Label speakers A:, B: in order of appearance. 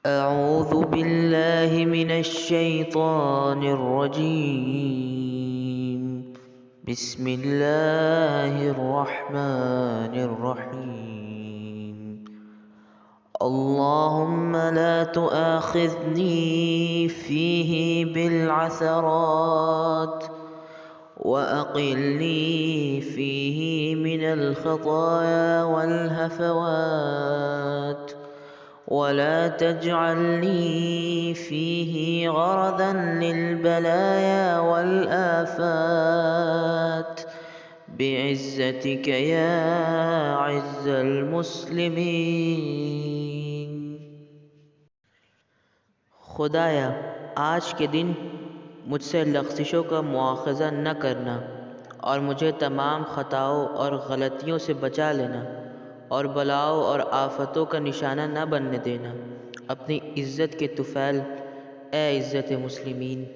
A: أعوذ بالله من الشيطان الرجيم. بسم الله الرحمن الرحيم. اللهم لا تؤاخذني فيه بالعثرات وأقلني فيه من الخطايا والهفوات، ولا تجعلني فيه غرضا للبلايا والآفات، بعزتك يا عز المسلمين. खुदाया, आज के दिन मुझसे लग़ज़िशों का मुआख़ज़ा न करना और मुझे तमाम ख़ताओं और गलतियों से बचा लेना और बलाओं और आफ़तों का निशाना न बनने देना। अपनी इज़्ज़त के तुफ़ैल, ए इज़्ज़त मुस्लिमीन।